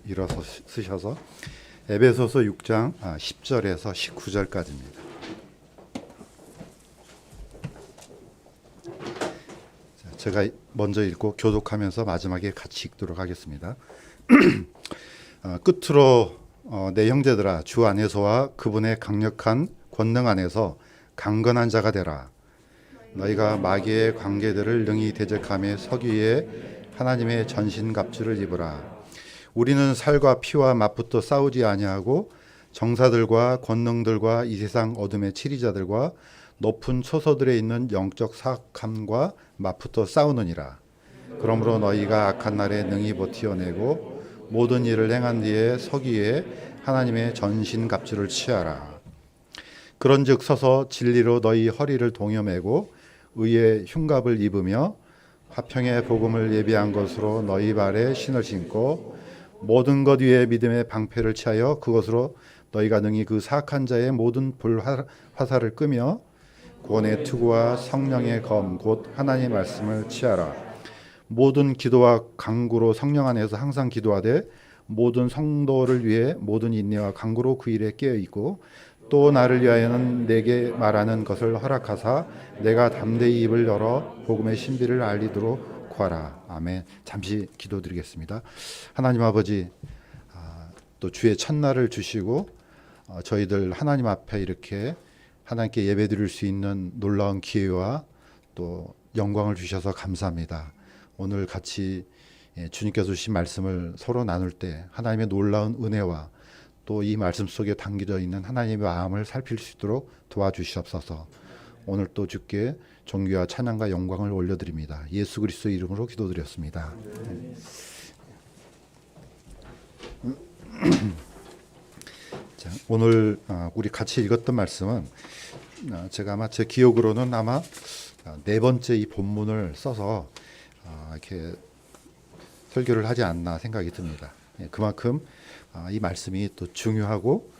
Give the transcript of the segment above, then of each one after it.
일어서 쓰셔서 에베소서 6장 10절에서 19절까지입니다. 제가 먼저 읽고 교독하면서 마지막에 같이 읽도록 하겠습니다. 끝으로 내 형제들아, 주 안에서와 그분의 강력한 권능 안에서 강건한 자가 되라. 너희가 마귀의 관계들을 능히 대적하며 서기 위해 하나님의 전신갑주를 입으라. 우리는 살과 피와 맞붙어 싸우지 아니하고 정사들과 권능들과 이 세상 어둠의 치리자들과 높은 초소들에 있는 영적 사악함과 맞붙어 싸우느니라. 그러므로 너희가 악한 날에 능히 버티어내고 모든 일을 행한 뒤에 서기에 하나님의 전신갑주를 취하라. 그런즉 서서 진리로 너희 허리를 동여매고 의의 흉갑을 입으며 화평의 복음을 예비한 것으로 너희 발에 신을 신고 모든 것 위에 믿음의 방패를 취하여 그것으로 너희가 능히 그 사악한 자의 모든 불화살을 끄며 구원의 투구와 성령의 검 곧 하나님의 말씀을 취하라. 모든 기도와 간구로 성령 안에서 항상 기도하되 모든 성도를 위해 모든 인내와 간구로 그 일에 깨어 있고 또 나를 위하여는 내게 말하는 것을 허락하사 내가 담대히 입을 열어 복음의 신비를 알리도록 구하라. 아멘. 잠시 기도드리겠습니다. 하나님 아버지, 또 주의 첫날을 주시고 저희들 하나님 앞에 이렇게 하나님께 예배드릴 수 있는 놀라운 기회와 또 영광을 주셔서 감사합니다. 오늘 같이 주님께서 주신 말씀을 서로 나눌 때 하나님의 놀라운 은혜와 또 이 말씀 속에 담겨져 있는 하나님의 마음을 살필 수 있도록 도와주시옵소서. 오늘 또 주께 존귀와 찬양과 영광을 올려드립니다. 예수 그리스도 이름으로 기도드렸습니다. 자, 오늘 우리 같이 읽었던 말씀은 제가 아마 제 기억으로는 아마 네 번째 이 본문을 써서 이렇게 설교를 하지 않나 생각이 듭니다. 그만큼 이 말씀이 또 중요하고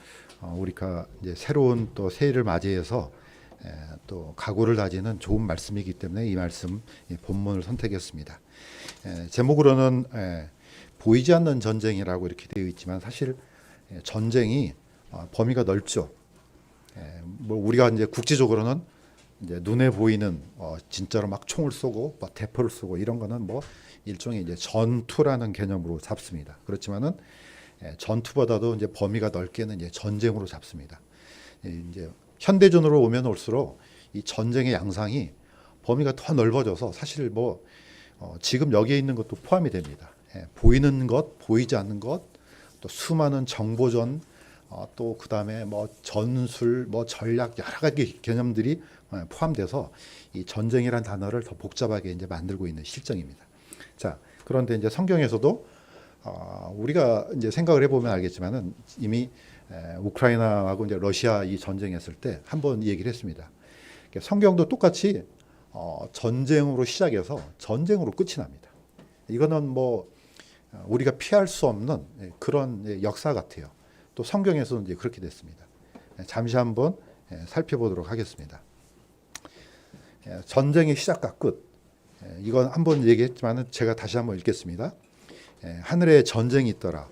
우리가 이제 새로운 또 새해를 맞이해서 또 각오를 다지는 좋은 말씀이기 때문에 이 말씀 이 본문을 선택했습니다. 제목으로는 보이지 않는 전쟁이라고 이렇게 되어 있지만 사실 전쟁이 범위가 넓죠. 뭐 우리가 이제 국지적으로는 이제 눈에 보이는 진짜로 막 총을 쏘고 뭐 대포를 쏘고 이런 거는 뭐 일종의 이제 전투라는 개념으로 잡습니다. 그렇지만은 전투보다도 이제 범위가 넓게는 이제 전쟁으로 잡습니다. 이제 현대전으로 오면 올수록 이 전쟁의 양상이 범위가 더 넓어져서 사실 뭐 지금 여기에 있는 것도 포함이 됩니다. 보이는 것, 보이지 않는 것, 또 수많은 정보전, 또 그다음에 뭐 전술, 뭐 전략 여러 가지 개념들이 포함돼서 이 전쟁이라는 단어를 더 복잡하게 이제 만들고 있는 실정입니다. 자, 그런데 이제 성경에서도 우리가 이제 생각을 해보면 알겠지만은 이미 우크라이나하고 이제 러시아 이 전쟁했을 때 한번 얘기를 했습니다. 성경도 똑같이 전쟁으로 시작해서 전쟁으로 끝이 납니다. 이거는 뭐 우리가 피할 수 없는 그런 역사 같아요. 또 성경에서는 이제 그렇게 됐습니다. 잠시 한번 살펴보도록 하겠습니다. 전쟁의 시작과 끝. 이건 한번 얘기했지만은 제가 다시 한번 읽겠습니다. 하늘에 전쟁이 있더라.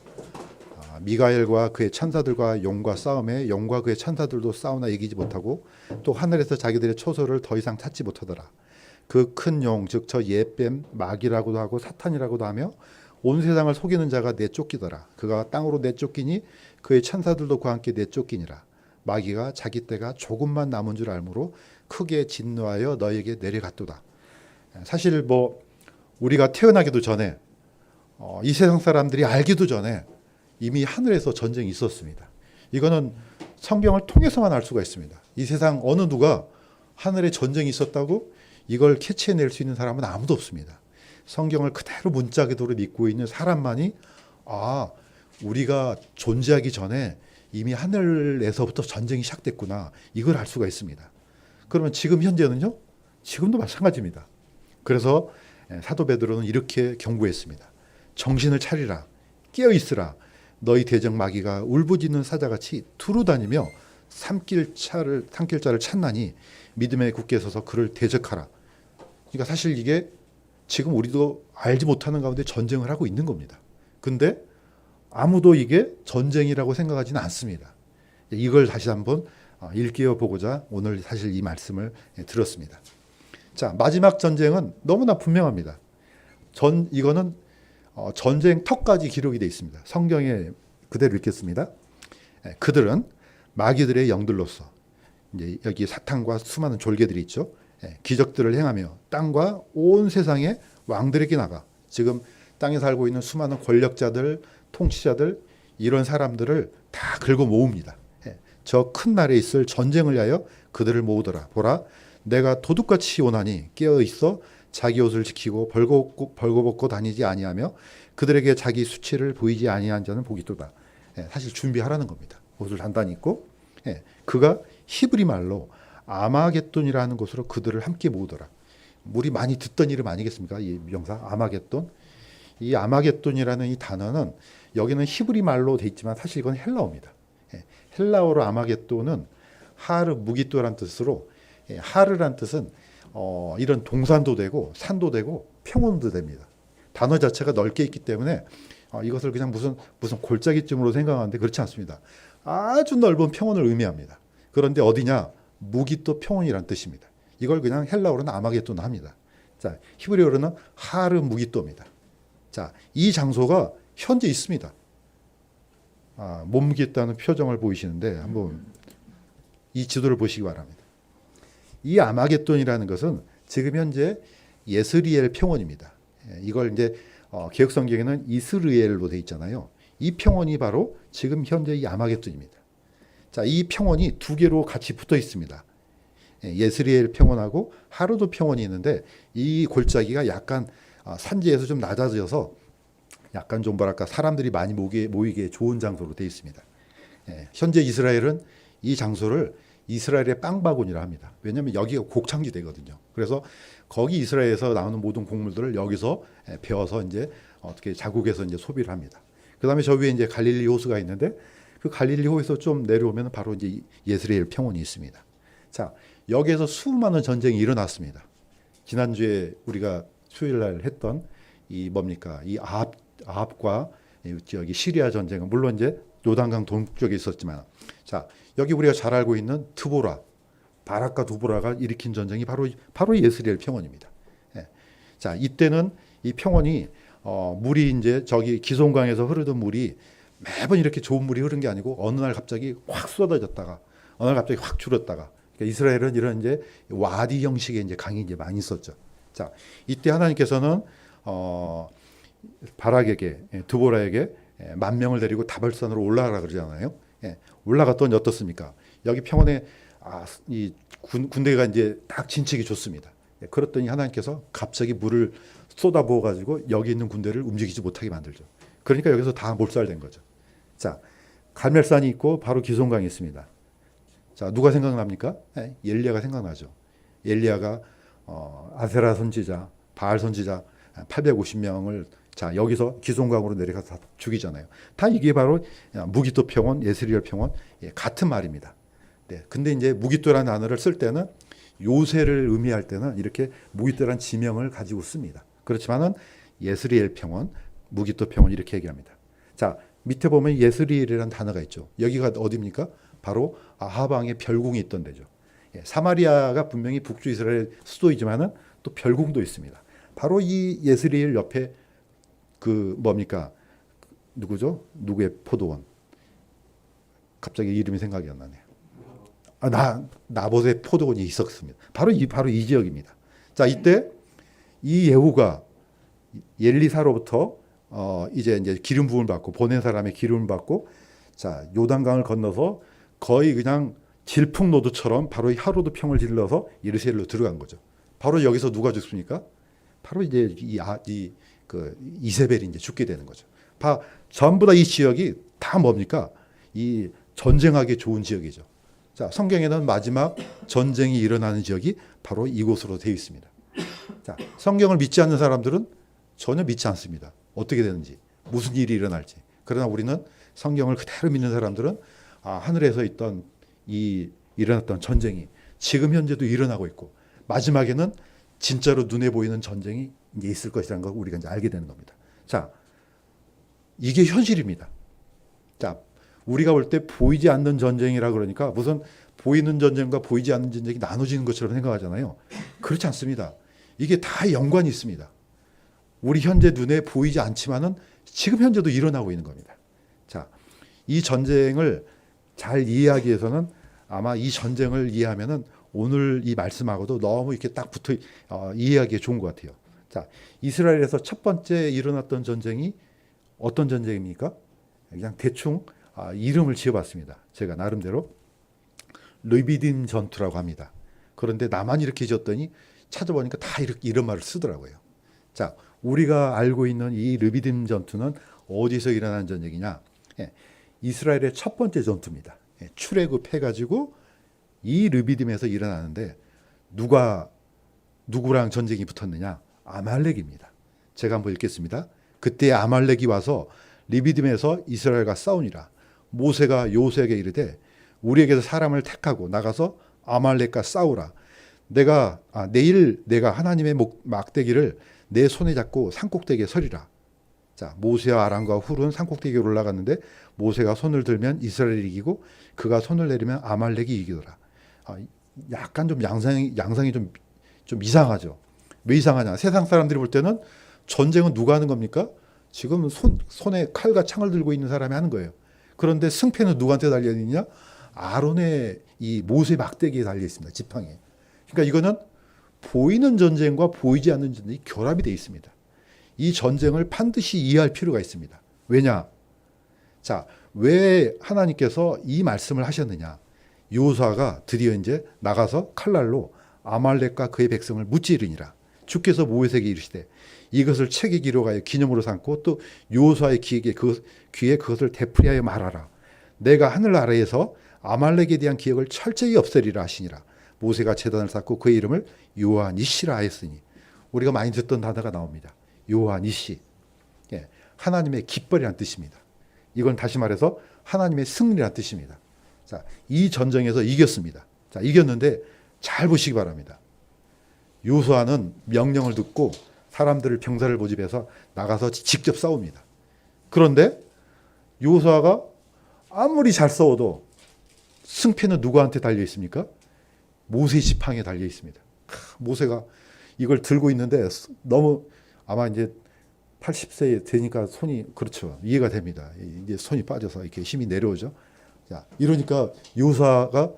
미가엘과 그의 천사들과 용과 싸움에 용과 그의 천사들도 싸우나 이기지 못하고 또 하늘에서 자기들의 초소를 더 이상 찾지 못하더라. 그 큰 용, 즉 저 옛뱀 마귀라고도 하고 사탄이라고도 하며 온 세상을 속이는 자가 내쫓기더라. 그가 땅으로 내쫓기니 그의 천사들도 그와 함께 내쫓기니라. 마귀가 자기 때가 조금만 남은 줄 알므로 크게 진노하여 너에게 내려갔도다. 사실 뭐 우리가 태어나기도 전에 이 세상 사람들이 알기도 전에 이미 하늘에서 전쟁이 있었습니다. 이거는 성경을 통해서만 알 수가 있습니다. 이 세상 어느 누가 하늘에 전쟁이 있었다고 이걸 캐치해낼 수 있는 사람은 아무도 없습니다. 성경을 그대로 문자 그대로 믿고 있는 사람만이 우리가 존재하기 전에 이미 하늘에서부터 전쟁이 시작됐구나 이걸 알 수가 있습니다. 그러면 지금 현재는요? 지금도 마찬가지입니다. 그래서 사도 베드로는 이렇게 경고했습니다. 정신을 차리라, 깨어 있으라. 너희 대적 마귀가 울부짖는 사자같이 두루다니며 삼킬 자를 찾나니 믿음에 굳게 서서 그를 대적하라. 그러니까 사실 이게 지금 우리도 알지 못하는 가운데 전쟁을 하고 있는 겁니다. 근데 아무도 이게 전쟁이라고 생각하지는 않습니다. 이걸 다시 한번 일깨워 보고자 오늘 사실 이 말씀을 들었습니다. 자, 마지막 전쟁은 너무나 분명합니다. 이거는 전쟁 턱까지 기록이 되어 있습니다. 성경에 그대로 읽겠습니다. 그들은 마귀들의 영들로서 이제 여기 사탄과 수많은 졸개들이 있죠. 기적들을 행하며 땅과 온 세상의 왕들에게 나가 지금 땅에 살고 있는 수많은 권력자들, 통치자들 이런 사람들을 다 긁어 모읍니다. 저 큰 날에 있을 전쟁을 위하여 그들을 모으더라. 보라, 내가 도둑같이 오나니 깨어 있어 자기 옷을 지키고 벌거벗고 다니지 아니하며 그들에게 자기 수치를 보이지 아니한 자는 복이 있도다. 사실 준비하라는 겁니다. 옷을 단단히 입고 그가 히브리 말로 아마겟돈이라는 곳으로 그들을 함께 모으더라. 우리 많이 듣던 이름 아니겠습니까? 이 명사 아마겟돈. 이 아마겟돈이라는 이 단어는 여기는 히브리 말로 돼 있지만 사실 이건 헬라어입니다. 헬라어로 아마겟돈은 하르 무기또란 뜻으로 하르란 뜻은 이런 동산도 되고 산도 되고 평원도 됩니다. 단어 자체가 넓게 있기 때문에 이것을 그냥 무슨 골짜기쯤으로 생각하는데 그렇지 않습니다. 아주 넓은 평원을 의미합니다. 그런데 어디냐? 무기또 평원이란 뜻입니다. 이걸 그냥 헬라어로는 아마겟돈 합니다. 자, 히브리어로는 하르 무기또입니다. 자, 이 장소가 현재 있습니다. 못 묻겠다는 표정을 보이시는데 한번 이 지도를 보시기 바랍니다. 이 아마겟돈이라는 것은 지금 현재 예스리엘 평원입니다. 이걸 이제 개혁성경에는 이스르엘로 돼 있잖아요. 이 평원이 바로 지금 현재 이 아마겟돈입니다. 자, 이 평원이 두 개로 같이 붙어 있습니다. 예스리엘 평원하고 하루도 평원이 있는데 이 골짜기가 약간 산지에서 좀 낮아져서 약간 좀 뭐랄까 사람들이 많이 모이기에 좋은 장소로 되어 있습니다. 현재 이스라엘은 이 장소를 이스라엘의 빵바구니라 합니다. 왜냐하면 여기가 곡창지대거든요. 그래서 거기 이스라엘에서 나오는 모든 곡물들을 여기서 베어서 이제 어떻게 자국에서 이제 소비를 합니다. 그다음에 저 위에 이제 갈릴리 호수가 있는데 그 갈릴리 호수에서 좀 내려오면 바로 이제 예스리엘 평원이 있습니다. 자, 여기에서 수많은 전쟁이 일어났습니다. 지난주에 우리가 수요일 날 했던 이 뭡니까? 이 아합과 여기 시리아 전쟁은 물론 이제 요단강 동쪽에 있었지만 자, 여기 우리가 잘 알고 있는 드보라, 바락과 드보라가 일으킨 전쟁이 바로 예스리엘 평원입니다. 자, 이때는 이 평원이 물이 이제 저기 기송강에서 흐르던 물이 매번 이렇게 좋은 물이 흐른 게 아니고 어느 날 갑자기 확 쏟아졌다가 어느 날 갑자기 확 줄었다가 그러니까 이스라엘은 이런 이제 와디 형식의 이제 강이 이제 많이 있었죠. 자, 이때 하나님께서는 바락에게 드보라에게 10,000명을 데리고 다발산으로 올라가라 그러잖아요. 올라갔더니 어떻습니까? 여기 평원에 이 군대가 이제 딱 진척이 좋습니다. 그랬더니 하나님께서 갑자기 물을 쏟아부어 가지고 여기 있는 군대를 움직이지 못하게 만들죠. 그러니까 여기서 다 몰살된 거죠. 자, 갈멜산이 있고 바로 기송강이 있습니다. 자, 누가 생각납니까? 엘리야가 생각나죠. 엘리야가 아세라 선지자, 바알 선지자 850명을 자, 여기서 기송강으로 내려가서 다 죽이잖아요. 다 이게 바로 무기또 평원, 예스리엘 평원 같은 말입니다. 네, 근데 이제 무기또라는 단어를 쓸 때는 요새를 의미할 때는 이렇게 무기또라는 지명을 가지고 씁니다. 그렇지만은 예스리엘 평원, 무기또 평원 이렇게 얘기합니다. 자, 밑에 보면 예스리엘이라는 단어가 있죠. 여기가 어디입니까? 바로 아합 왕의 별궁이 있던 데죠. 사마리아가 분명히 북주 이스라엘 수도이지만은 또 별궁도 있습니다. 바로 이 예스리엘 옆에 그 뭡니까? 누구죠? 누구의 포도원? 갑자기 이름이 생각이 안 나네요. 나봇의 포도원이 있었습니다. 바로 이 지역입니다. 자, 이때 이 예후가 엘리사로부터 이제 기름 부음을 받고 보낸 사람의 기름을 받고 자, 요단강을 건너서 거의 그냥 질풍노도처럼 바로 이 하루도 평을 질러서 예루살렘로 들어간 거죠. 바로 여기서 누가 죽습니까? 바로 이제 이세벨이 이제 죽게 되는 거죠. 전부 다 이 지역이 다 뭡니까? 이 전쟁하기 좋은 지역이죠. 자, 성경에는 마지막 전쟁이 일어나는 지역이 바로 이곳으로 되어 있습니다. 자, 성경을 믿지 않는 사람들은 전혀 믿지 않습니다. 어떻게 되는지, 무슨 일이 일어날지. 그러나 우리는 성경을 그대로 믿는 사람들은 하늘에서 있던 일어났던 전쟁이 지금 현재도 일어나고 있고 마지막에는 진짜로 눈에 보이는 전쟁이 이제 있을 것이라는 걸 우리가 이제 알게 되는 겁니다. 자, 이게 현실입니다. 자, 우리가 볼 때 보이지 않는 전쟁이라 그러니까 무슨 보이는 전쟁과 보이지 않는 전쟁이 나눠지는 것처럼 생각하잖아요. 그렇지 않습니다. 이게 다 연관이 있습니다. 우리 현재 눈에 보이지 않지만은 지금 현재도 일어나고 있는 겁니다. 자, 이 전쟁을 잘 이해하기 위해서는 아마 이 전쟁을 이해하면은 오늘 이 말씀하고도 너무 이렇게 딱 붙어 이해하기에 좋은 것 같아요. 자, 이스라엘에서 첫 번째 일어났던 전쟁이 어떤 전쟁입니까? 그냥 대충 이름을 지어봤습니다. 제가 나름대로 르비딤 전투라고 합니다. 그런데 나만 이렇게 지었더니 찾아보니까 다 이렇게 이런 말을 쓰더라고요. 자, 우리가 알고 있는 이 르비딤 전투는 어디서 일어난 전쟁이냐? 이스라엘의 첫 번째 전투입니다. 출애굽해가지고 이 르비딤에서 일어나는데 누구랑 전쟁이 붙었느냐? 아말렉입니다. 제가 한번 읽겠습니다. 그때 아말렉이 와서 르비딤에서 이스라엘과 싸우니라. 모세가 요셉에게 이르되 우리에게서 사람을 택하고 나가서 아말렉과 싸우라. 내일 내가 하나님의 막대기를 내 손에 잡고 산꼭대기에 서리라. 자, 모세와 아람과 훌은 산꼭대기에 올라갔는데 모세가 손을 들면 이스라엘이 이기고 그가 손을 내리면 아말렉이 이기더라. 약간 좀 양상이 좀 이상하죠. 왜 이상하냐? 세상 사람들이 볼 때는 전쟁은 누가 하는 겁니까? 지금 손에 칼과 창을 들고 있는 사람이 하는 거예요. 그런데 승패는 누구한테 달려 있느냐? 아론의 이 모세 막대기에 달려 있습니다. 지팡이에. 그러니까 이거는 보이는 전쟁과 보이지 않는 전쟁이 결합이 되어 있습니다. 이 전쟁을 반드시 이해할 필요가 있습니다. 왜냐? 자, 왜 하나님께서 이 말씀을 하셨느냐? 요수아가 드디어 이제 나가서 칼날로 아말렉과 그의 백성을 무찌르니라. 주께서 모세에게 이르시되 이것을 책에 기록하여 기념으로 삼고 또 요수아의 귀에 그것을 되풀이하여 말하라. 내가 하늘 아래에서 아말렉에 대한 기억을 철저히 없애리라 하시니라. 모세가 제단을 쌓고 그의 이름을 요한이시라 하였으니 우리가 많이 듣던 단어가 나옵니다. 요한이시. 하나님의 깃발이라는 뜻입니다. 이건 다시 말해서 하나님의 승리라는 뜻입니다. 자, 이 전쟁에서 이겼습니다. 자, 이겼는데 잘 보시기 바랍니다. 요수아는 명령을 듣고 사람들을 병사를 모집해서 나가서 직접 싸웁니다. 그런데 요수아가 아무리 잘 싸워도 승패는 누구한테 달려 있습니까? 모세 지팡이에 달려 있습니다. 모세가 이걸 들고 있는데 너무 아마 이제 80세 되니까 손이 그렇죠. 이해가 됩니다. 이제 손이 빠져서 이렇게 힘이 내려오죠. 자, 이러니까 요수아가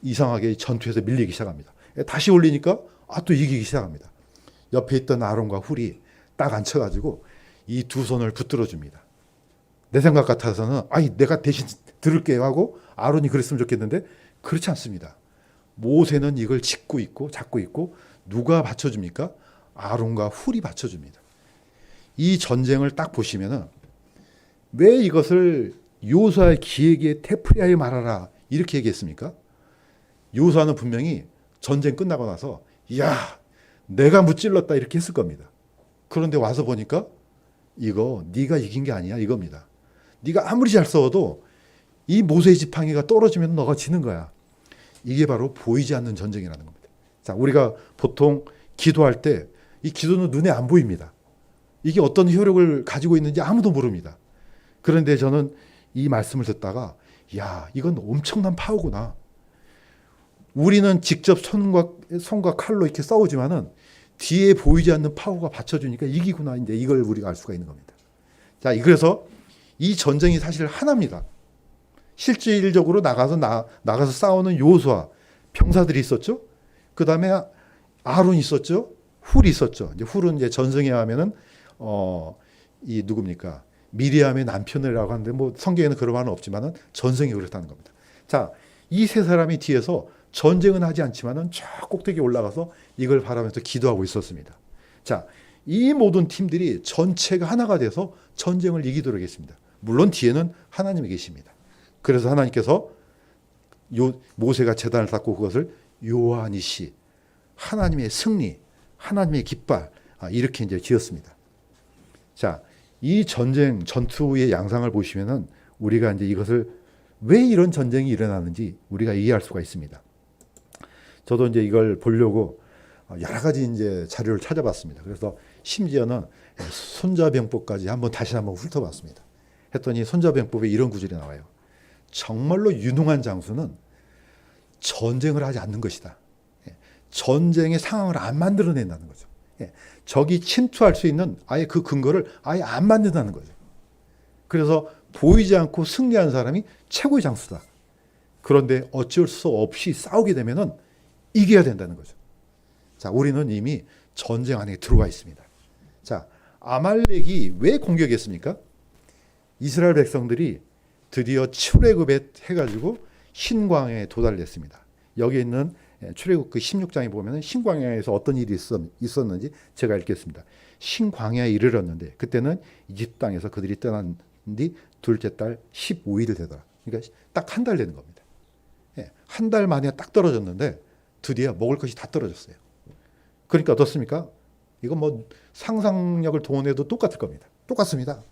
이상하게 전투에서 밀리기 시작합니다. 다시 올리니까 또 이기기 시작합니다. 옆에 있던 아론과 훌이 딱 앉혀가지고 이 두 손을 붙들어 줍니다. 내 생각 같아서는 내가 대신 들을게요 하고 아론이 그랬으면 좋겠는데 그렇지 않습니다. 모세는 이걸 잡고 있고 누가 받쳐줍니까? 아론과 훌이 받쳐줍니다. 이 전쟁을 딱 보시면은 왜 이것을 요수아의 기획에 되풀이하여 말하라 이렇게 얘기했습니까? 요수아는 분명히 전쟁 끝나고 나서 내가 무찔렀다 이렇게 했을 겁니다. 그런데 와서 보니까 이거 네가 이긴 게 아니야 이겁니다. 네가 아무리 잘 싸워도 이 모세의 지팡이가 떨어지면 너가 지는 거야. 이게 바로 보이지 않는 전쟁이라는 겁니다. 자, 우리가 보통 기도할 때 이 기도는 눈에 안 보입니다. 이게 어떤 효력을 가지고 있는지 아무도 모릅니다. 그런데 저는 이 말씀을 듣다가 이건 엄청난 파워구나. 우리는 직접 손과 칼로 이렇게 싸우지만은 뒤에 보이지 않는 파워가 받쳐주니까 이기구나. 이제 이걸 우리가 알 수가 있는 겁니다. 자, 그래서 이 전쟁이 사실 하나입니다. 실질적으로 나가서 싸우는 요수아 병사들이 있었죠. 그 다음에 아론이 있었죠. 훌이 있었죠. 이제 훌은 이제 전승에 하면은 이 누굽니까? 미리암의 남편이라고 하는데 뭐 성경에는 그런 말은 없지만은 전승이 그렇다는 겁니다. 자, 이 세 사람이 뒤에서 전쟁은 하지 않지만은 저 꼭대기에 올라가서 이걸 바라면서 기도하고 있었습니다. 자, 이 모든 팀들이 전체가 하나가 돼서 전쟁을 이기도록 했습니다. 물론 뒤에는 하나님이 계십니다. 그래서 하나님께서 모세가 제단을 쌓고 그것을 요한이시, 하나님의 승리, 하나님의 깃발 이렇게 이제 지었습니다. 자, 이 전투의 양상을 보시면은 우리가 이제 이것을 왜 이런 전쟁이 일어나는지 우리가 이해할 수가 있습니다. 저도 이제 이걸 보려고 여러 가지 이제 자료를 찾아봤습니다. 그래서 심지어는 손자병법까지 다시 한번 훑어봤습니다. 했더니 손자병법에 이런 구절이 나와요. 정말로 유능한 장수는 전쟁을 하지 않는 것이다. 전쟁의 상황을 안 만들어낸다는 거죠. 적이 침투할 수 있는 아예 그 근거를 아예 안 만든다는 거죠. 그래서 보이지 않고 승리한 사람이 최고의 장수다. 그런데 어쩔 수 없이 싸우게 되면은 이겨야 된다는 거죠. 자, 우리는 이미 전쟁 안에 들어와 있습니다. 자, 아말렉이 왜 공격했습니까? 이스라엘 백성들이 드디어 출애굽에 해가지고 신광야에 도달했습니다. 여기 있는 출애굽 그 16장에 보면은 신광야에서 어떤 일이 있었는지 제가 읽겠습니다. 신광야에 이르렀는데 그때는 이집트 땅에서 그들이 떠난 뒤 둘째 달 15일 되더라. 그러니까 딱 한 달 되는 겁니다. 한 달 만에 딱 떨어졌는데 드디어 먹을 것이 다 떨어졌어요. 그러니까 어떻습니까? 이건 뭐 상상력을 동원해도 똑같을 겁니다. 똑같습니다.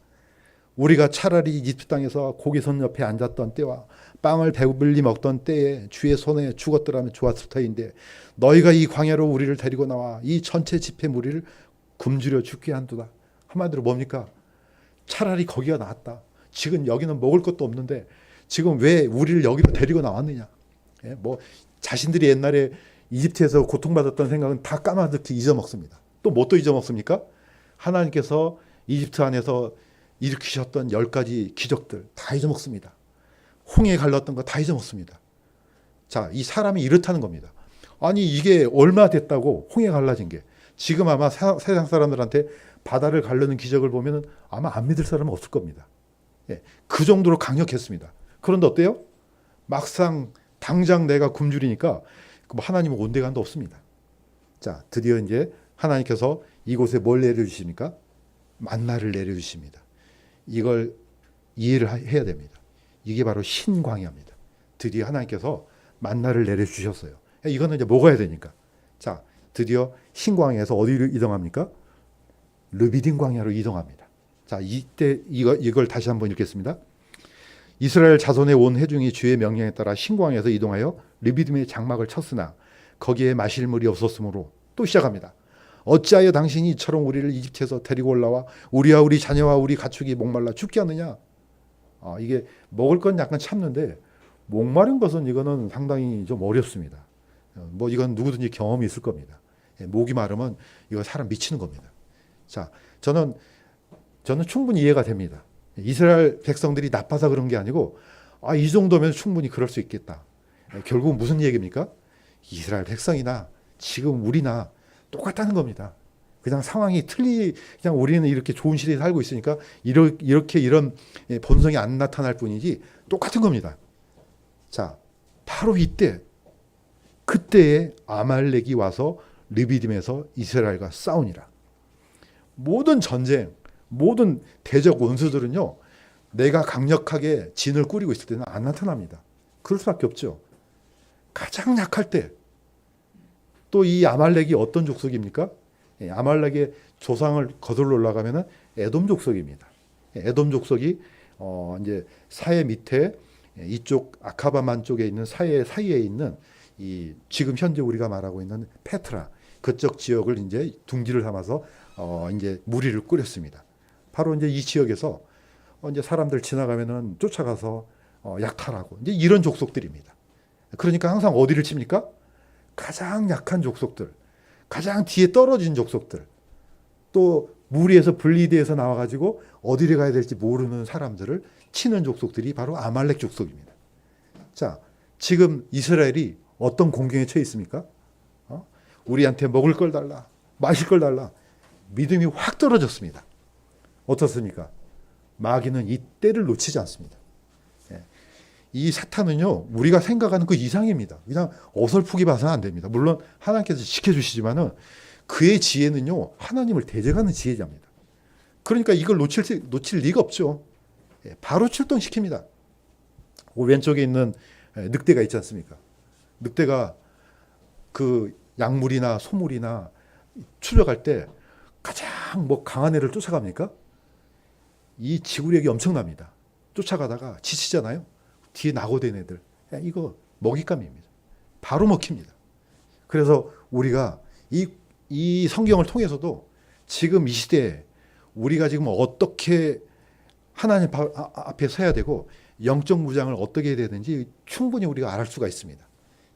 우리가 차라리 이집트 땅에서 고기선 옆에 앉았던 때와 빵을 배불리 먹던 때에 주의 손에 죽었더라면 좋았을 터인데 너희가 이 광야로 우리를 데리고 나와 이 전체 집회 무리를 굶주려 죽게 한도다. 한마디로 뭡니까? 차라리 거기가 낫다. 지금 여기는 먹을 것도 없는데 지금 왜 우리를 여기로 데리고 나왔느냐. 뭐 자신들이 옛날에 이집트에서 고통받았던 생각은 다 까마득히 잊어먹습니다. 또 뭐 또 잊어먹습니까? 하나님께서 이집트 안에서 일으키셨던 10가지 기적들 다 잊어먹습니다. 홍해 갈랐던 거 다 잊어먹습니다. 자, 이 사람이 이렇다는 겁니다. 아니 이게 얼마 됐다고 홍해 갈라진 게. 지금 아마 세상 사람들한테 바다를 가르는 기적을 보면 아마 안 믿을 사람은 없을 겁니다. 그 정도로 강력했습니다. 그런데 어때요? 막상 당장 내가 굶주리니까 하나님은 온데간도 없습니다. 자, 드디어 이제 하나님께서 이곳에 뭘 내려주십니까? 만나를 내려주십니다. 이걸 이해를 해야 됩니다. 이게 바로 신광야입니다. 드디어 하나님께서 만나를 내려주셨어요. 이거는 이제 먹어야 되니까. 자, 드디어 신광야에서 어디로 이동합니까? 르비딤 광야로 이동합니다. 자, 이때 이걸 다시 한번 읽겠습니다. 이스라엘 자손의 온 회중이 주의 명령에 따라 신광야에서 이동하여 르비딤의 장막을 쳤으나 거기에 마실 물이 없었으므로 또 시작합니다. 어찌하여 당신이 이처럼 우리를 이집트에서 데리고 올라와 우리와 우리 자녀와 우리 가축이 목말라 죽게 하느냐. 이게 먹을 건 약간 참는데 목마른 것은 이거는 상당히 좀 어렵습니다. 뭐 이건 누구든지 경험이 있을 겁니다. 목이 마르면 이거 사람 미치는 겁니다. 자, 저는 충분히 이해가 됩니다. 이스라엘 백성들이 나빠서 그런 게 아니고 이 정도면 충분히 그럴 수 있겠다. 결국은 무슨 얘기입니까? 이스라엘 백성이나 지금 우리나 똑같다는 겁니다. 그냥 상황이 그냥 우리는 이렇게 좋은 시대에 살고 있으니까 이렇게 이런 본성이 안 나타날 뿐이지 똑같은 겁니다. 자, 바로 그때에 아말렉이 와서 르비딤에서 이스라엘과 싸우니라. 모든 전쟁, 모든 대적 원수들은요, 내가 강력하게 진을 꾸리고 있을 때는 안 나타납니다. 그럴 수밖에 없죠. 가장 약할 때, 또 이 아말렉이 어떤 족속입니까? 아말렉의 조상을 거슬러 올라가면은 에돔 족속입니다. 에돔 족속이 이제 사해 밑에 이쪽 아카바만 쪽에 있는 사이에 있는 이 지금 현재 우리가 말하고 있는 페트라 그쪽 지역을 이제 둥지를 삼아서 이제 무리를 꾸렸습니다. 바로 이제 이 지역에서 이제 사람들 지나가면은 쫓아가서 약탈하고 이제 이런 족속들입니다. 그러니까 항상 어디를 칩니까? 가장 약한 족속들, 가장 뒤에 떨어진 족속들, 또 무리에서 분리돼서 나와가지고 어디를 가야 될지 모르는 사람들을 치는 족속들이 바로 아말렉 족속입니다. 자, 지금 이스라엘이 어떤 공경에 처해 있습니까? 우리한테 먹을 걸 달라, 마실 걸 달라. 믿음이 확 떨어졌습니다. 어떻습니까? 마귀는 이 때를 놓치지 않습니다. 이 사탄은요, 우리가 생각하는 그 이상입니다. 그냥 어설프게 봐서는 안 됩니다. 물론 하나님께서 지켜주시지만은 그의 지혜는요, 하나님을 대적하는 지혜자입니다. 그러니까 이걸 놓칠 리가 없죠. 바로 출동시킵니다. 왼쪽에 있는 늑대가 있지 않습니까? 늑대가 그 약물이나 소물이나 추적할 때 가장 강한 애를 쫓아갑니까? 이 지구력이 엄청납니다. 쫓아가다가 지치잖아요. 뒤에 낙오된 애들. 이거 먹잇감입니다. 바로 먹힙니다. 그래서 우리가 이 성경을 통해서도 지금 이 시대에 우리가 지금 어떻게 하나님 앞에 서야 되고 영적 무장을 어떻게 해야 되는지 충분히 우리가 알 수가 있습니다.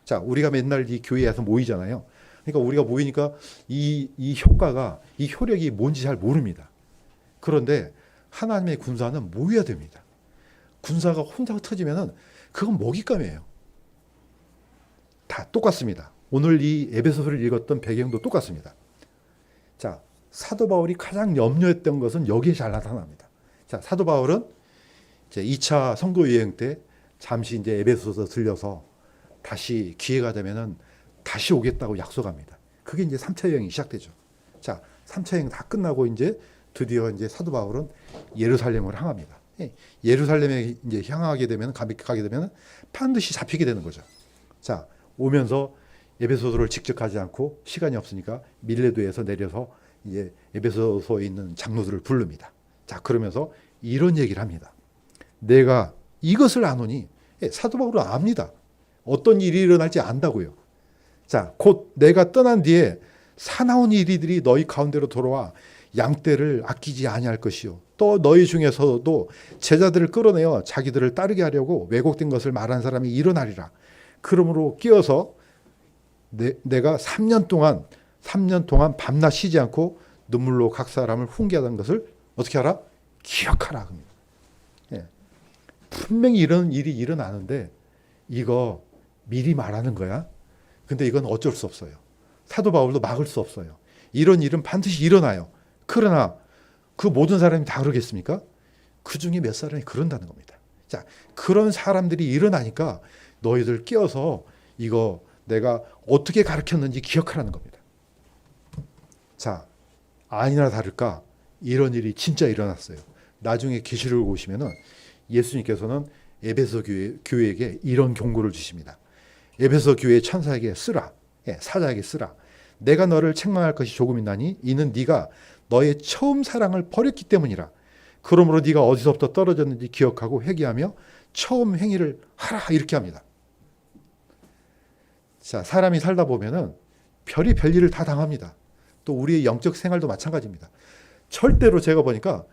자, 우리가 맨날 이 교회에서 모이잖아요. 그러니까 우리가 모이니까 이 효과가, 이 효력이 뭔지 잘 모릅니다. 그런데 하나님의 군사는 모여야 됩니다. 군사가 혼자 흩어지면은 그건 먹잇감이에요. 다 똑같습니다. 오늘 이 에베소서를 읽었던 배경도 똑같습니다. 자, 사도 바울이 가장 염려했던 것은 여기에 잘 나타납니다. 자, 사도 바울은 이제 2차 선교 여행 때 잠시 이제 에베소서 들려서 다시 기회가 되면은 다시 오겠다고 약속합니다. 그게 이제 3차 여행이 시작되죠. 자, 3차 여행 다 끝나고 이제 드디어 이제 사도 바울은 예루살렘으로 향합니다. 예루살렘에 이제 향하게 되면, 가게 되면 반드시 잡히게 되는 거죠. 자, 오면서 에베소서를 직접 가지 않고 시간이 없으니까 밀레도에서 내려서 이제 에베소서에 있는 장로들을 부릅니다. 자, 그러면서 이런 얘기를 합니다. 내가 이것을 아노니, 사도 바울은 압니다. 어떤 일이 일어날지 안다고요. 자, 곧 내가 떠난 뒤에 사나운 이리들이 너희 가운데로 돌아와 양떼를 아끼지 아니할 것이요. 또 너희 중에서도 제자들을 끌어내어 자기들을 따르게 하려고 왜곡된 것을 말한 사람이 일어나리라. 그러므로 끼어서 내가 3년 동안 밤낮 쉬지 않고 눈물로 각 사람을 훈계하던 것을 어떻게 하라? 기억하라. 예. 분명히 이런 일이 일어나는데 이거 미리 말하는 거야. 근데 이건 어쩔 수 없어요. 사도 바울도 막을 수 없어요. 이런 일은 반드시 일어나요. 그러나 그 모든 사람이 다 그러겠습니까? 그 중에 몇 사람이 그런다는 겁니다. 자, 그런 사람들이 일어나니까 너희들 끼어서 이거 내가 어떻게 가르쳤는지 기억하라는 겁니다. 자, 아니나 다를까 이런 일이 진짜 일어났어요. 나중에 계시록을 보시면은 예수님께서는 에베소 교회에게 이런 경고를 주십니다. 에베소 교회 천사에게 쓰라. 사자에게 쓰라. 내가 너를 책망할 것이 조금 있나니 이는 네가 너의 처음 사랑을 버렸기 때문이라. 그러므로 네가 어디서부터 떨어졌는지 기억하고 회개하며 처음 행위를 하라. 이렇게 합니다. 자, 사람이 살다 보면은 별일을 다 당합니다. 또 우리의 영적 생활도 마찬가지입니다. 절대로 제가 보니까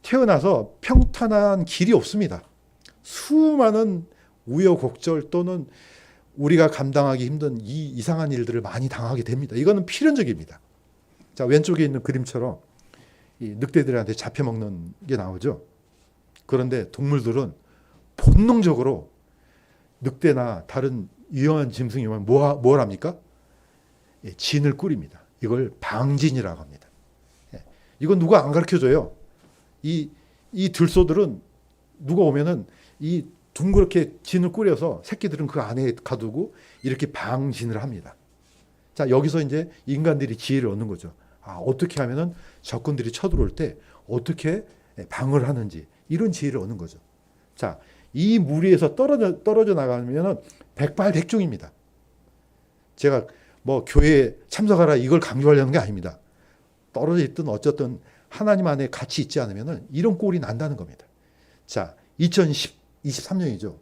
태어나서 평탄한 길이 없습니다. 수많은 우여곡절 또는 우리가 감당하기 힘든 이 이상한 일들을 많이 당하게 됩니다. 이거는 필연적입니다. 자, 왼쪽에 있는 그림처럼 이 늑대들한테 잡혀먹는 게 나오죠. 그런데 동물들은 본능적으로 늑대나 다른 위험한 짐승이 오면 뭘 합니까? 진을 꾸립니다. 이걸 방진이라고 합니다. 이건 누가 안 가르쳐줘요. 이 들소들은 누가 오면은 이 둥그렇게 진을 꾸려서 새끼들은 그 안에 가두고 이렇게 방진을 합니다. 자, 여기서 이제 인간들이 지혜를 얻는 거죠. 아, 어떻게 하면은 적군들이 쳐들어올 때 어떻게 방어를 하는지 이런 지혜를 얻는 거죠. 자, 이 무리에서 떨어져 나가면은 백발백중입니다. 제가 뭐 교회에 참석하라 이걸 강조하려는 게 아닙니다. 떨어져 있든 어쨌든 하나님 안에 같이 있지 않으면은 이런 꼴이 난다는 겁니다. 자, 2023년이죠.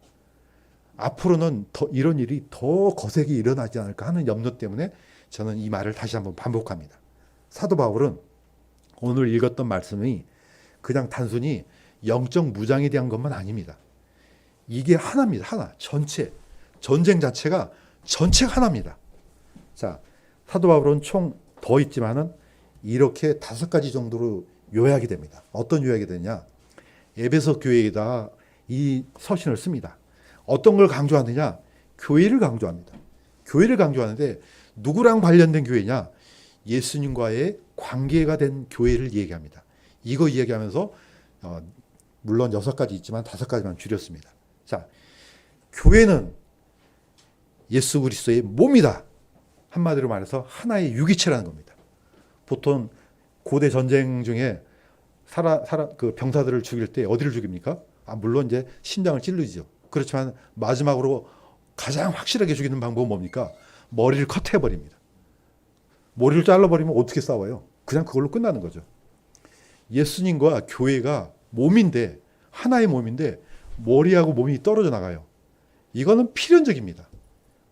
앞으로는 이런 일이 더 거세게 일어나지 않을까 하는 염려 때문에 저는 이 말을 다시 한번 반복합니다. 사도 바울은 오늘 읽었던 말씀이 그냥 단순히 영적 무장에 대한 것만 아닙니다. 이게 하나입니다. 하나. 전체. 전쟁 자체가 전체가 하나입니다. 자, 사도 바울은 총 더 있지만은 이렇게 5가지 정도로 요약이 됩니다. 어떤 요약이 되냐? 에베소 교회에다 이 서신을 씁니다. 어떤 걸 강조하느냐? 교회를 강조합니다. 교회를 강조하는데 누구랑 관련된 교회냐? 예수님과의 관계가 된 교회를 얘기합니다. 이거 이야기하면서 물론 6가지 있지만 5가지만 줄였습니다. 자, 교회는 예수 그리스도의 몸이다. 한마디로 말해서 하나의 유기체라는 겁니다. 보통 고대 전쟁 중에 그 병사들을 죽일 때 어디를 죽입니까? 물론 이제 심장을 찔르죠. 그렇지만 마지막으로 가장 확실하게 죽이는 방법은 뭡니까? 머리를 컷해버립니다. 머리를 잘라버리면 어떻게 싸워요? 그냥 그걸로 끝나는 거죠. 예수님과 교회가 몸인데, 하나의 몸인데 머리하고 몸이 떨어져 나가요. 이거는 필연적입니다.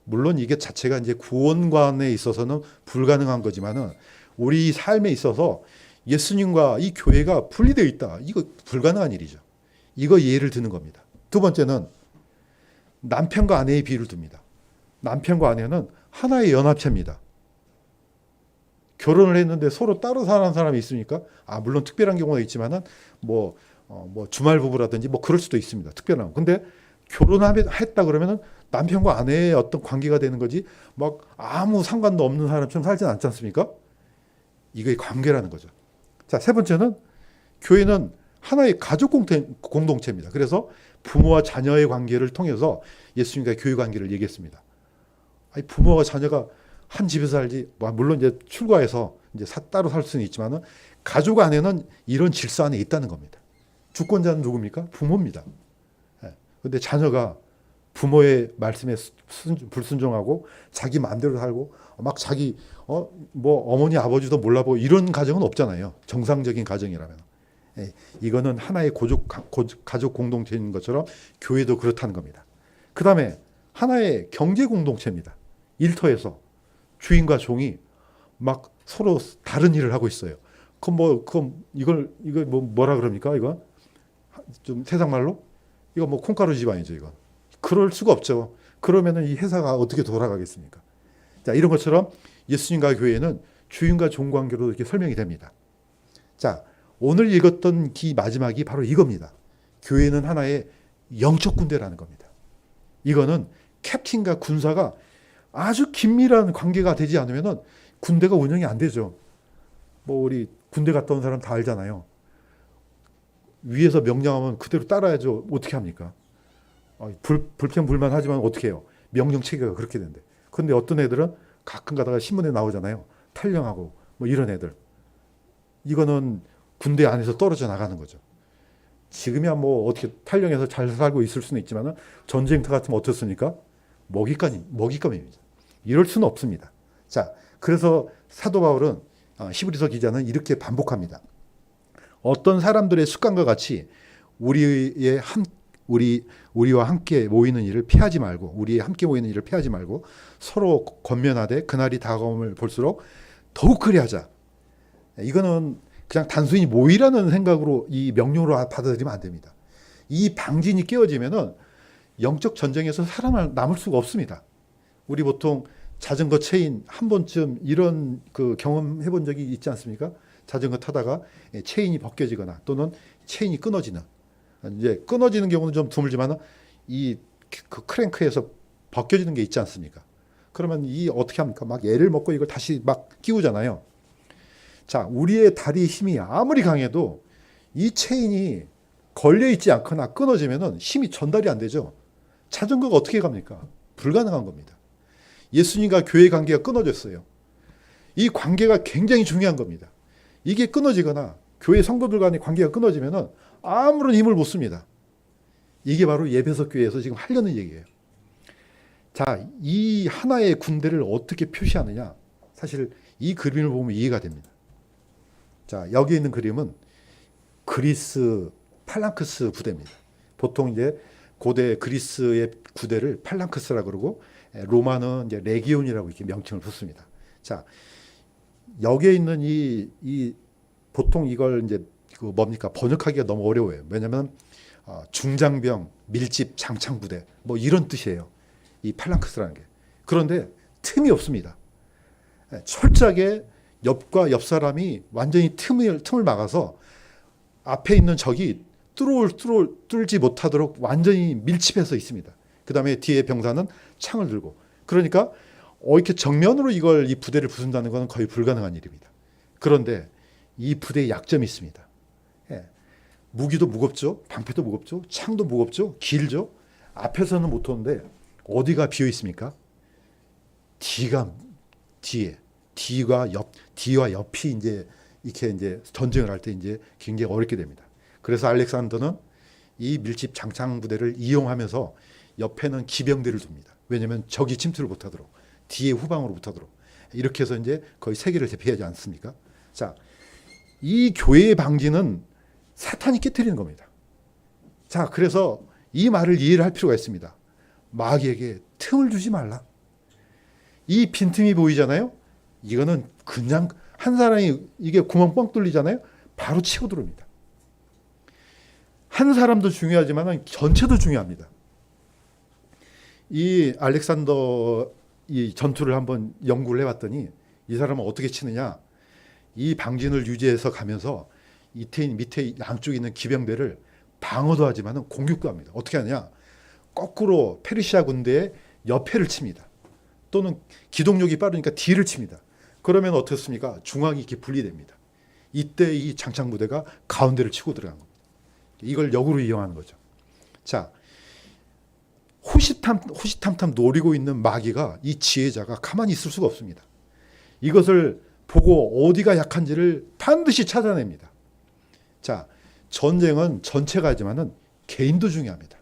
물론 이게 자체가 이제 구원관에 있어서는 불가능한 거지만은 우리 삶에 있어서 예수님과 이 교회가 분리되어 있다. 이거 불가능한 일이죠. 이거 예를 드는 겁니다. 두 번째는 남편과 아내의 비유를 듭니다. 남편과 아내는 하나의 연합체입니다. 결혼을 했는데 서로 따로 사는 사람이 있습니까? 물론 특별한 경우가 있지만은 뭐 주말 부부라든지 뭐 그럴 수도 있습니다. 특별한. 근데 결혼했다 그러면은 남편과 아내의 어떤 관계가 되는 거지 막 아무 상관도 없는 사람처럼 살지는 않지 않습니까? 이게 관계라는 거죠. 자, 세 번째는 교회는 하나의 가족 공동체입니다. 그래서 부모와 자녀의 관계를 통해서 예수님과 교회 관계를 얘기했습니다. 부모와 자녀가 한 집에서 살지, 물론 이제 출가해서 이제 따로 살 수는 있지만은 가족 안에는 이런 질서 안에 있다는 겁니다. 주권자는 누굽니까? 부모입니다. 그런데 자녀가 부모의 말씀에 불순종하고 자기 마음대로 살고 막 자기 뭐 어머니 아버지도 몰라보고 이런 가정은 없잖아요. 정상적인 가정이라면. 이거는 하나의 가족 공동체인 것처럼 교회도 그렇다는 겁니다. 그 다음에 하나의 경제 공동체입니다. 일터에서 주인과 종이 막 서로 다른 일을 하고 있어요. 이걸 뭐라 그럽니까? 이거 좀 세상 말로 이거 뭐 콩가루 집안이죠. 이거 그럴 수가 없죠. 그러면은 이 회사가 어떻게 돌아가겠습니까? 자, 이런 것처럼 예수님과 교회는 주인과 종 관계로 이렇게 설명이 됩니다. 자, 오늘 읽었던 기 마지막이 바로 이겁니다. 교회는 하나의 영적 군대라는 겁니다. 이거는 캡틴과 군사가 아주 긴밀한 관계가 되지 않으면은 군대가 운영이 안 되죠. 뭐 우리 군대 갔다 온 사람 다 알잖아요. 위에서 명령하면 그대로 따라야죠. 어떻게 합니까? 불평불만하지만 어떻게 해요? 명령 체계가 그렇게 된대. 그런데 어떤 애들은 가끔 가다가 신문에 나오잖아요. 탈영하고 뭐 이런 애들. 이거는 군대 안에서 떨어져 나가는 거죠. 지금이야 뭐 어떻게 탈영해서 잘 살고 있을 수는 있지만 전쟁터 같으면 어떻습니까? 먹잇감입니다. 이럴 수는 없습니다. 자, 그래서 사도 바울은 히브리서 기자는 이렇게 반복합니다. 어떤 사람들의 습관과 같이 우리와 함께 모이는 일을 피하지 말고 우리의 함께 모이는 일을 피하지 말고 서로 권면하되 그날이 다가옴을 볼수록 더욱 그리하자. 이거는 그냥 단순히 모이라는 생각으로 이 명령으로 받아들이면 안 됩니다. 이 방진이 깨어지면은 영적 전쟁에서 살아남을 수가 없습니다. 우리 보통 자전거 체인 한 번쯤 이런 그 경험해 본 적이 있지 않습니까? 자전거 타다가 체인이 벗겨지거나 또는 체인이 끊어지는 이제 끊어지는 경우는 좀 드물지만 그 크랭크에서 벗겨지는 게 있지 않습니까? 그러면 어떻게 합니까? 막 애를 먹고 이걸 다시 막 끼우잖아요. 자, 우리의 다리의 힘이 아무리 강해도 이 체인이 걸려 있지 않거나 끊어지면은 힘이 전달이 안 되죠. 자전거가 어떻게 갑니까? 불가능한 겁니다. 예수님과 교회 관계가 끊어졌어요. 이 관계가 굉장히 중요한 겁니다. 이게 끊어지거나 교회 성도들 간의 관계가 끊어지면은 아무런 힘을 못 씁니다. 이게 바로 에베소 교회에서 지금 하려는 얘기예요. 자, 이 하나의 군대를 어떻게 표시하느냐? 사실 이 그림을 보면 이해가 됩니다. 자, 여기 있는 그림은 그리스 팔랑크스 부대입니다. 보통 이제 고대 그리스의 부대를 팔랑크스라 그러고 로마는 이제 레기온이라고 이렇게 명칭을 붙습니다. 자, 여기에 있는 보통 이걸 이제 뭡니까? 번역하기가 너무 어려워요. 왜냐하면 중장병, 밀집, 장창 부대 뭐 이런 뜻이에요. 이 팔랑크스라는 게. 그런데 틈이 없습니다. 철저하게 옆과 옆 사람이 완전히 틈을 막아서 앞에 있는 적이 뚫지 못하도록 완전히 밀집해서 있습니다. 그 다음에 뒤에 병사는 창을 들고. 그러니까 이렇게 정면으로 이 부대를 부순다는 것은 거의 불가능한 일입니다. 그런데 이 부대에 약점이 있습니다. 무기도 무겁죠. 방패도 무겁죠. 창도 무겁죠. 길죠. 앞에서는 못 오는데 어디가 비어 있습니까? 뒤와 옆이 이제 이렇게 이제 전쟁을 할 때 이제 굉장히 어렵게 됩니다. 그래서 알렉산더는 이 밀집 장창 부대를 이용하면서 옆에는 기병대를 둡니다. 왜냐하면 적이 침투를 못하도록 뒤에 후방으로 못하도록 이렇게 해서 이제 거의 세계를 대표하지 않습니까? 자, 이 교회의 방지는 사탄이 깨트리는 겁니다. 자, 그래서 이 말을 이해를 할 필요가 있습니다. 마귀에게 틈을 주지 말라. 이 빈틈이 보이잖아요. 이거는 그냥 한 사람이 이게 구멍 뻥 뚫리잖아요. 바로 치고 들어옵니다. 한 사람도 중요하지만 전체도 중요합니다. 이 알렉산더 이 전투를 한번 연구를 해봤더니 이 사람은 어떻게 치느냐. 이 방진을 유지해서 가면서 밑에 양쪽에 있는 기병대를 방어도 하지만 공격도 합니다. 어떻게 하냐. 거꾸로 페르시아 군대의 옆에를 칩니다. 또는 기동력이 빠르니까 뒤를 칩니다. 그러면 어떻습니까? 중앙이 이렇게 분리됩니다. 이때 이 장창부대가 가운데를 치고 들어간 겁니다. 이걸 역으로 이용하는 거죠. 자, 호시탐탐 노리고 있는 마귀가 이 지혜자가 가만히 있을 수가 없습니다. 이것을 보고 어디가 약한지를 반드시 찾아냅니다. 자, 전쟁은 전체가 하지만은 개인도 중요합니다.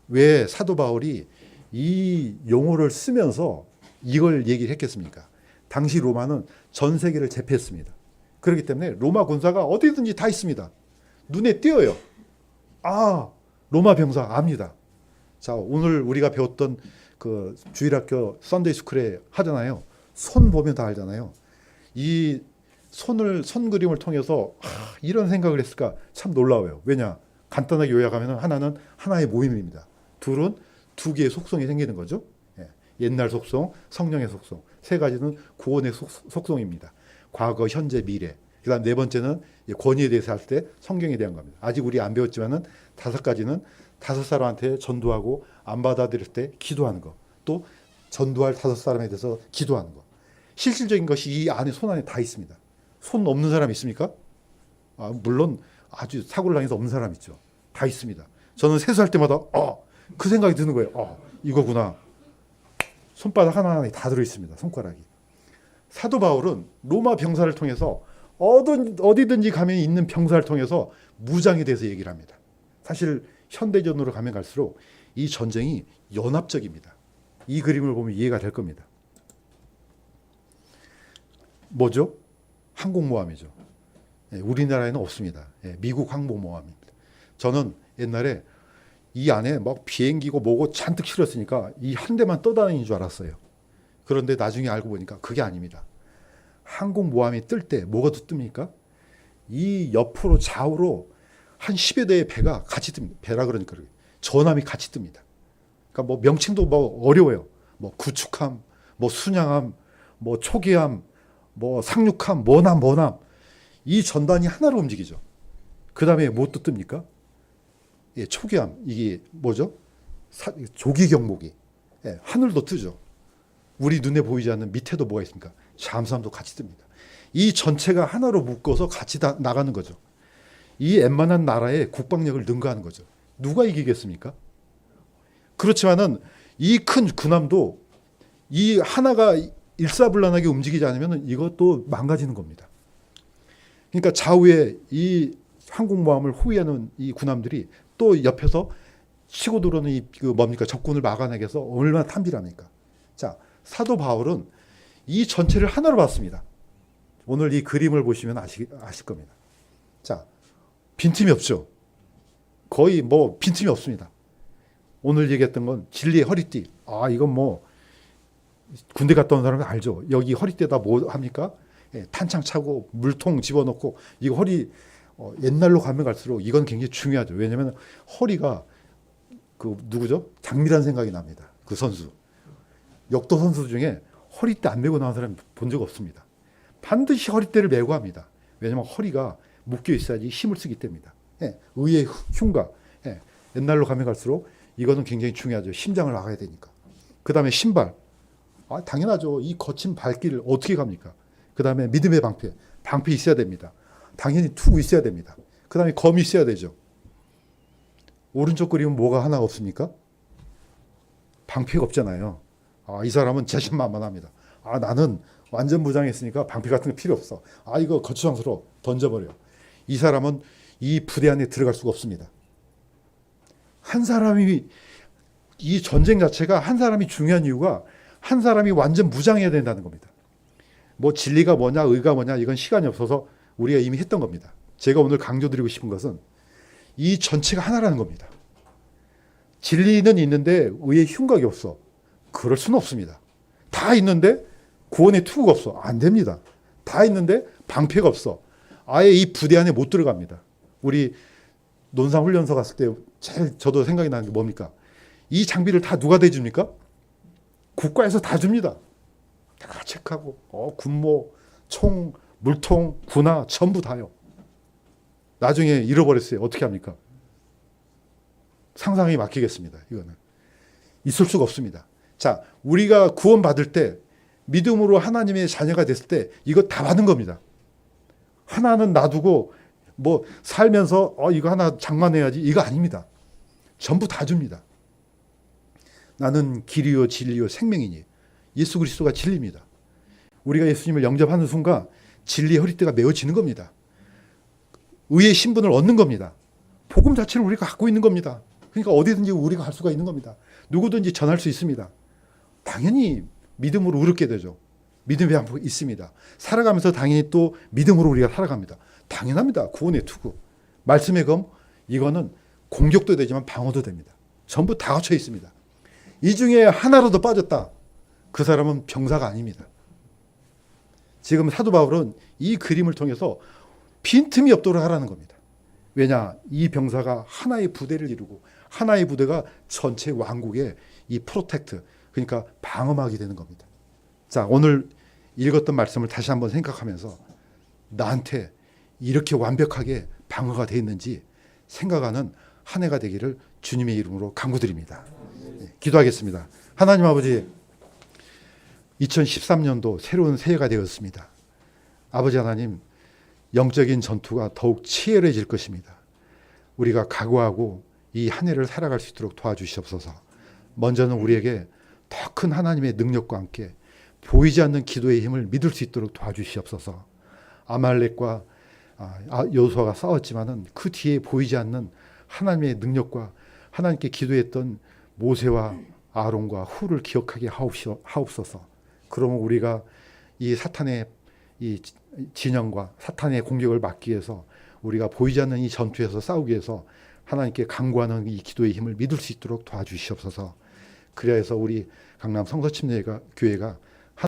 왜 사도 바울이 이 용어를 쓰면서 이걸 얘기를 했겠습니까? 당시 로마는 전 세계를 제패했습니다. 그렇기 때문에 로마 군사가 어디든지 다 있습니다. 눈에 띄어요. 아, 로마 병사 압니다. 자, 오늘 우리가 배웠던 그 주일학교 썬데이 스쿨에 하잖아요. 손 보면 다 알잖아요. 이 손 그림을 통해서 이런 생각을 했을까 참 놀라워요. 왜냐? 간단하게 요약하면 하나는 하나의 모임입니다. 둘은 두 개의 속성이 생기는 거죠. 예. 옛날 속성, 성령의 속성. 세 가지는 구원의 속성입니다. 과거, 현재, 미래. 그다음 네 번째는 권위에 대해서 할 때 성경에 대한 겁니다. 아직 우리 안 배웠지만은 다섯 가지는 다섯 사람한테 전도하고 안 받아들일 때 기도하는 거. 또 전도할 다섯 사람에 대해서 기도하는 거. 실질적인 것이 이 안에 손 안에 다 있습니다. 손 없는 사람 있습니까? 물론 아주 사고를 당해서 없는 사람 있죠. 다 있습니다. 저는 세수할 때마다 그 생각이 드는 거예요. 이거구나. 손바닥 하나하나에 다 들어있습니다. 손가락이. 사도 바울은 로마 병사를 통해서 어디든지 가면 있는 병사를 통해서 무장에 대해서 얘기를 합니다. 사실 현대전으로 가면 갈수록 이 전쟁이 연합적입니다. 이 그림을 보면 이해가 될 겁니다. 뭐죠? 항공모함이죠. 우리나라에는 없습니다. 미국 항공모함입니다. 저는 옛날에 이 안에 막 비행기고 뭐고 잔뜩 실었으니까 이 한 대만 떠다니는 줄 알았어요. 그런데 나중에 알고 보니까 그게 아닙니다. 항공모함이 뜰 때 뭐가 더 뜹니까? 이 옆으로 좌우로 한 10여 대의 배가 같이 뜹니다. 배라 그러니까 전함이 같이 뜹니다. 그러니까 뭐 명칭도 뭐 어려워요. 뭐 구축함, 뭐 순양함, 뭐 초기함, 뭐 상륙함, 뭐남. 이 전단이 하나로 움직이죠. 그 다음에 뭐 또 뜹니까? 초기함, 이게 뭐죠? 조기 경보기. 하늘도 뜨죠. 우리 눈에 보이지 않는 밑에도 뭐가 있습니까? 잠수함도 같이 뜹니다. 이 전체가 하나로 묶어서 같이 다 나가는 거죠. 이 웬만한 나라의 국방력을 능가하는 거죠. 누가 이기겠습니까? 그렇지만은 이 큰 군함도 이 하나가 일사불란하게 움직이지 않으면 이것도 망가지는 겁니다. 그러니까 좌우에 이 항공모함을 호위하는 이 군함들이 또 옆에서 치고 들어오는 뭡니까? 적군을 막아내기 위해서 얼마나 탐비랍니까? 자, 사도 바울은 이 전체를 하나로 봤습니다. 오늘 이 그림을 보시면 아실 겁니다. 자, 빈틈이 없죠. 거의 뭐 빈틈이 없습니다. 오늘 얘기했던 건 진리의 허리띠. 이건 뭐 군대 갔다 온 사람은 알죠. 여기 허리띠에다 뭐 합니까? 탄창 차고 물통 집어넣고 이거 허리 옛날로 가면 갈수록 이건 굉장히 중요하죠. 왜냐하면 허리가 그 누구죠? 장미란 생각이 납니다. 그 선수. 역도 선수 중에 허리띠 안 메고 나온 사람 본 적 없습니다. 반드시 허리띠를 메고 합니다. 왜냐하면 허리가 묶여 있어야지 힘을 쓰기 때문이다. 의의 흉가. 옛날로 가면 갈수록 이거는 굉장히 중요하죠. 심장을 나가야 되니까. 그 다음에 신발. 당연하죠. 이 거친 발길을 어떻게 갑니까? 그 다음에 믿음의 방패. 방패 있어야 됩니다. 당연히 투구 있어야 됩니다. 그 다음에 검이 있어야 되죠. 오른쪽 그림은 뭐가 하나 없습니까? 방패가 없잖아요. 이 사람은 자신만만합니다. 나는 완전 무장했으니까 방패 같은 거 필요 없어. 이거 거추장스러워. 던져버려. 이 사람은 이 부대 안에 들어갈 수가 없습니다. 한 사람이 이 전쟁 자체가 한 사람이 중요한 이유가 한 사람이 완전 무장해야 된다는 겁니다. 뭐 진리가 뭐냐 의가 뭐냐 이건 시간이 없어서 우리가 이미 했던 겁니다. 제가 오늘 강조드리고 싶은 것은 이 전체가 하나라는 겁니다. 진리는 있는데 의의 흉곽이 없어. 그럴 수는 없습니다. 다 있는데 구원의 투구가 없어. 안 됩니다. 다 있는데 방패가 없어. 아예 이 부대 안에 못 들어갑니다. 우리 논산훈련소 갔을 때 제일 저도 생각이 나는 게 뭡니까? 이 장비를 다 누가 대줍니까? 국가에서 다 줍니다. 다 체크하고 군모, 총, 물통, 군화 전부 다요. 나중에 잃어버렸어요. 어떻게 합니까? 상상이 막히겠습니다. 이거는 있을 수가 없습니다. 자, 우리가 구원받을 때 믿음으로 하나님의 자녀가 됐을 때 이거 다 받은 겁니다. 하나는 놔두고 뭐 살면서 이거 하나 장만해야지 이거 아닙니다. 전부 다 줍니다. 나는 길이요 진리요 생명이니 예수 그리스도가 진리입니다. 우리가 예수님을 영접하는 순간 진리의 허리띠가 메어지는 겁니다. 의의 신분을 얻는 겁니다. 복음 자체를 우리가 갖고 있는 겁니다. 그러니까 어디든지 우리가 갈 수가 있는 겁니다. 누구든지 전할 수 있습니다. 당연히 믿음으로 의롭게 되죠. 믿음이 한번 있습니다. 살아가면서 당연히 또 믿음으로 우리가 살아갑니다. 당연합니다. 구원의 투구. 말씀의 검, 이거는 공격도 되지만 방어도 됩니다. 전부 다 갖춰 있습니다. 이 중에 하나라도 빠졌다. 그 사람은 병사가 아닙니다. 지금 사도 바울은 이 그림을 통해서 빈틈이 없도록 하라는 겁니다. 왜냐? 이 병사가 하나의 부대를 이루고 하나의 부대가 전체 왕국의 이 프로텍트, 그러니까 방어막이 되는 겁니다. 자, 오늘 읽었던 말씀을 다시 한번 생각하면서 나한테 이렇게 완벽하게 방어가 되어 있는지 생각하는 한 해가 되기를 주님의 이름으로 간구드립니다. 네, 기도하겠습니다. 하나님 아버지, 2013년도 새로운 새해가 되었습니다. 아버지 하나님, 영적인 전투가 더욱 치열해질 것입니다. 우리가 각오하고 이 한 해를 살아갈 수 있도록 도와주시옵소서. 먼저는 우리에게 더 큰 하나님의 능력과 함께 보이지 않는 기도의 힘을 믿을 수 있도록 도와주시옵소서. 아말렉과 여호수아가 싸웠지만은 그 뒤에 보이지 않는 하나님의 능력과 하나님께 기도했던 모세와 아론과 훌을 기억하게 하옵소서. 그러면 우리가 이 사탄의 이 진영과 사탄의 공격을 막기 위해서 우리가 보이지 않는 이 전투에서 싸우기 위해서 하나님께 간구하는 이 기도의 힘을 믿을 수 있도록 도와주시옵소서. 그래야 해서 우리 강남 성서침례교회가